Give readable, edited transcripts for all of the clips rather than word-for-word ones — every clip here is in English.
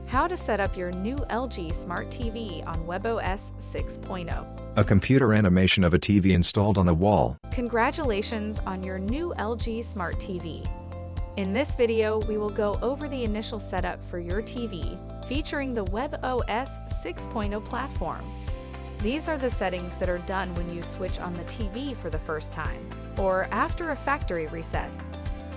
How to set up your new LG Smart TV on WebOS 6.0. A computer animation of a TV installed on the wall. Congratulations on your new LG Smart TV. In this video, we will go over the initial setup for your TV, featuring the WebOS 6.0 platform. These are the settings that are done when you switch on the TV for the first time, or after a factory reset.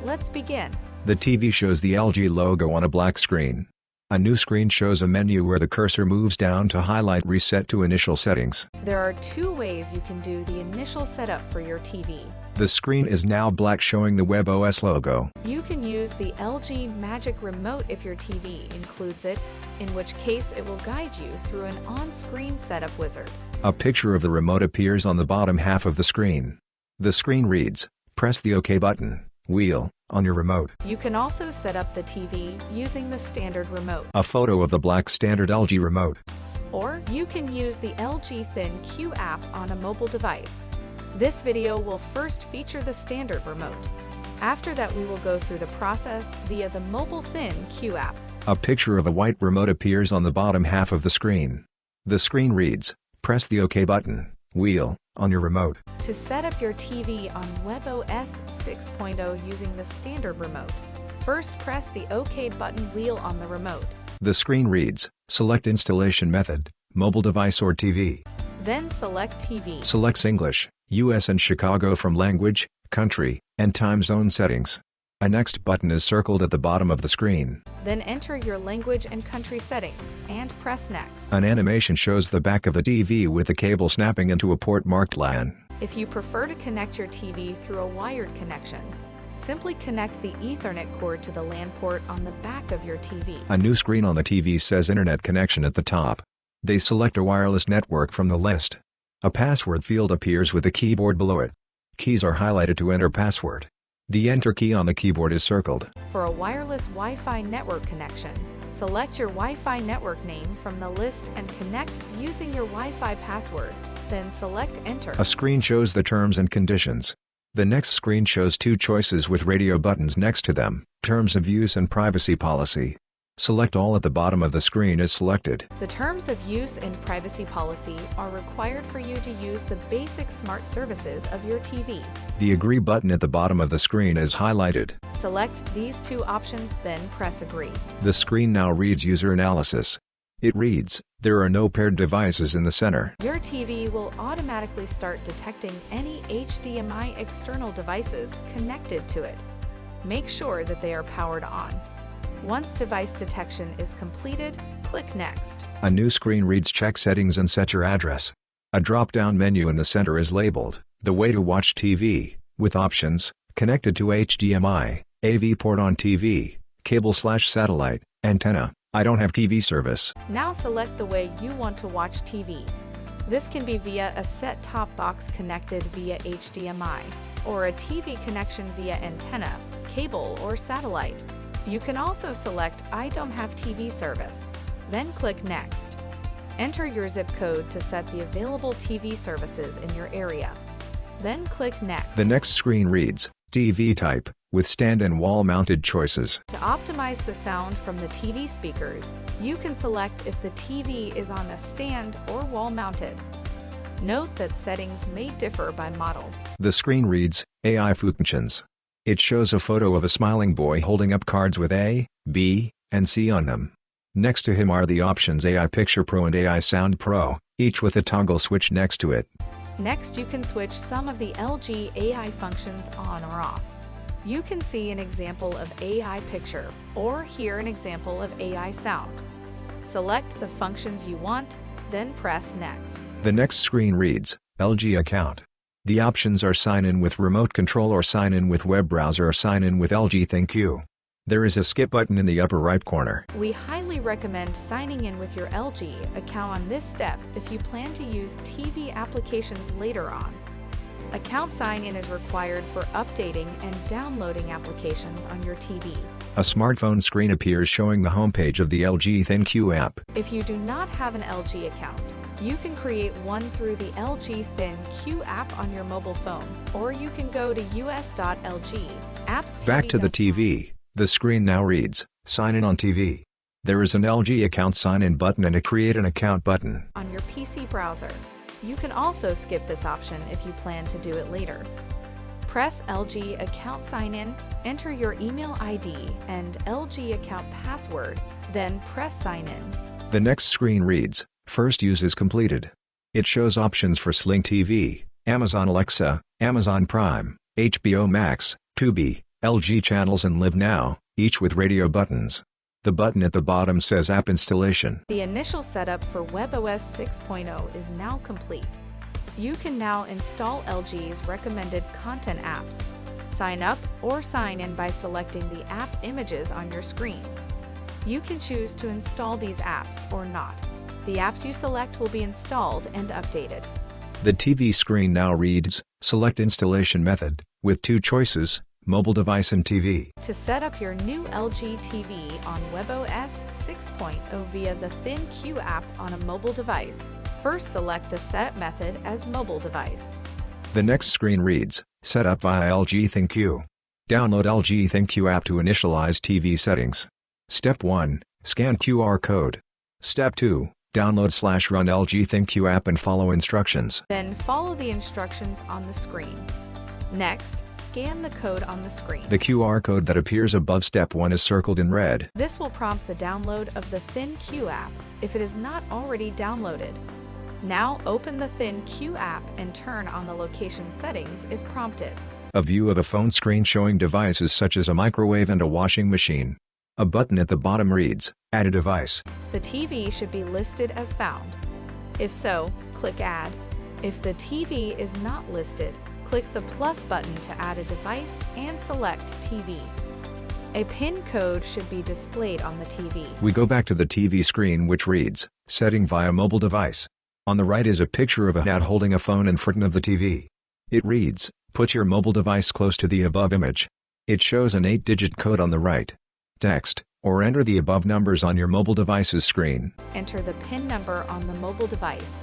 Let's begin. The TV shows the LG logo on a black screen. A new screen shows a menu where the cursor moves down to highlight Reset to Initial Settings. There are two ways you can do the initial setup for your TV. The screen is now black, showing the WebOS logo. You can use the LG Magic Remote if your TV includes it, in which case it will guide you through an on-screen setup wizard. A picture of the remote appears on the bottom half of the screen. The screen reads, "Press the OK button, wheel," on your remote. You can also set up the TV using the standard remote. A photo of the black standard LG remote. Or you can use the LG ThinQ app on a mobile device. This video will first feature the standard remote. After that, we will go through the process via the mobile ThinQ app. A picture of a white remote appears on the bottom half of the screen. The screen reads, "Press the OK button, wheel," on your remote. To set up your TV on WebOS 6.0 using the standard remote, first press the OK button wheel on the remote. The screen reads, "Select installation method, mobile device or TV." Then select TV. Selects English, US and Chicago from language, country, and time zone settings. A next button is circled at the bottom of the screen. Then enter your language and country settings, and press Next. An animation shows the back of the TV with the cable snapping into a port marked LAN. If you prefer to connect your TV through a wired connection, simply connect the Ethernet cord to the LAN port on the back of your TV. A new screen on the TV says Internet connection at the top. They select a wireless network from the list. A password field appears with the keyboard below it. Keys are highlighted to enter password. The Enter key on the keyboard is circled. For a wireless Wi-Fi network connection, select your Wi-Fi network name from the list and connect using your Wi-Fi password, then select Enter. A screen shows the terms and conditions. The next screen shows two choices with radio buttons next to them, Terms of Use and Privacy Policy. Select all at the bottom of the screen is selected. The Terms of Use and Privacy Policy are required for you to use the basic smart services of your TV. The Agree button at the bottom of the screen is highlighted. Select these two options, then press Agree. The screen now reads User Analysis. It reads, "There are no paired devices in the center." Your TV will automatically start detecting any HDMI external devices connected to it. Make sure that they are powered on. Once device detection is completed, click Next. A new screen reads, "Check settings and set your address." A drop-down menu in the center is labeled, "The way to watch TV," with options, connected to HDMI, AV port on TV, cable/satellite, antenna. I don't have TV service. Now select the way you want to watch TV. This can be via a set-top box connected via HDMI, or a TV connection via antenna, cable, or satellite. You can also select I don't have TV service, then click Next. Enter your zip code to set the available TV services in your area. Then click Next. The next screen reads, "TV type," with stand and wall-mounted choices. To optimize the sound from the TV speakers, you can select if the TV is on a stand or wall-mounted. Note that settings may differ by model. The screen reads, "AI functions." It shows a photo of a smiling boy holding up cards with A, B, and C on them. Next to him are the options AI Picture Pro and AI Sound Pro, each with a toggle switch next to it. Next, you can switch some of the LG AI functions on or off. You can see an example of AI Picture, or hear an example of AI Sound. Select the functions you want, then press Next. The next screen reads, "LG Account." The options are Sign in with remote control or Sign in with web browser or Sign in with LG ThinQ. There is a skip button in the upper right corner. We highly recommend signing in with your LG account on this step if you plan to use TV applications later on. Account sign-in is required for updating and downloading applications on your TV. A smartphone screen appears showing the homepage of the LG ThinQ app. If you do not have an LG account, you can create one through the LG ThinQ app on your mobile phone, or you can go to us.lg apps. Back to the TV, the screen now reads, "Sign in on TV." There is an LG account sign-in button and a create an account button on your PC browser. You can also skip this option if you plan to do it later. Press LG account sign-in, enter your email ID and LG account password, then press sign in. The next screen reads, First use is completed. It shows options for Sling TV, Amazon Alexa, Amazon Prime, HBO Max, Tubi, LG channels and Live Now, each with radio buttons. The button at the bottom says App Installation. The initial setup for WebOS 6.0 is now complete. You can now install LG's recommended content apps. Sign up or sign in by selecting the app images on your screen. You can choose to install these apps or not. The apps you select will be installed and updated. The TV screen now reads, Select Installation Method, with two choices, mobile device and TV. To set up your new LG TV on WebOS 6.0 via the ThinQ app on a mobile device, first select the setup method as mobile device. The next screen reads, Set up via LG ThinQ. Download LG ThinQ app to initialize TV settings. Step 1. Scan QR code. Step 2. Download/run LG ThinQ app and follow instructions. Then follow the instructions on the screen. Next, scan the code on the screen. The QR code that appears above Step 1 is circled in red. This will prompt the download of the ThinQ app if it is not already downloaded. Now open the ThinQ app and turn on the location settings if prompted. A view of a phone screen showing devices such as a microwave and a washing machine. A button at the bottom reads, Add a device. The TV should be listed as found. If so, click Add. If the TV is not listed, click the plus button to add a device and select TV. A PIN code should be displayed on the TV. We go back to the TV screen which reads, Setting via mobile device. On the right is a picture of a hat holding a phone in front of the TV. It reads, Put your mobile device close to the above image. It shows an 8-digit code on the right. Text, or enter the above numbers on your mobile device's screen. Enter the PIN number on the mobile device.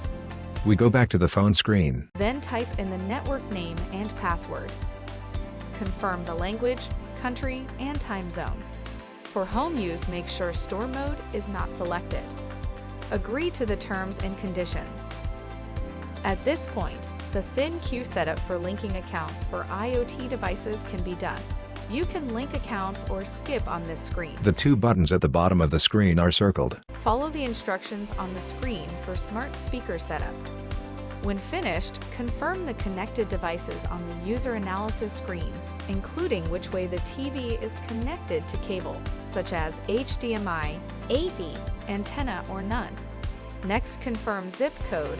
We go back to the phone screen. Then type in the network name and password. Confirm the language, country, and time zone. For home use, make sure store mode is not selected. Agree to the terms and conditions. At this point, the ThinQ setup for linking accounts for IoT devices can be done. You can link accounts or skip on this screen. The two buttons at the bottom of the screen are circled. Follow the instructions on the screen for smart speaker setup. When finished, confirm the connected devices on the user analysis screen, including which way the TV is connected to cable, such as HDMI, AV, antenna, or none. Next, confirm zip code.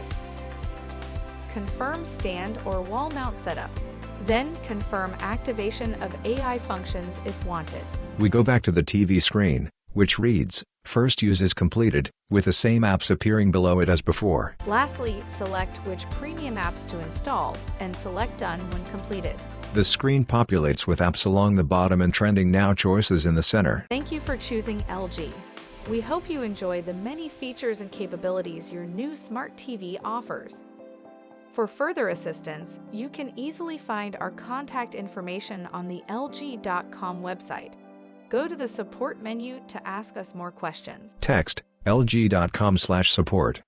Confirm stand or wall mount setup. Then confirm activation of AI functions if wanted. We go back to the TV screen, which reads, First use is completed, with the same apps appearing below it as before. Lastly, select which premium apps to install, and select Done when completed. The screen populates with apps along the bottom and trending now choices in the center. Thank you for choosing LG. We hope you enjoy the many features and capabilities your new smart TV offers. For further assistance, you can easily find our contact information on the LG.com website. Go to the support menu to ask us more questions. Text, lg.com/support.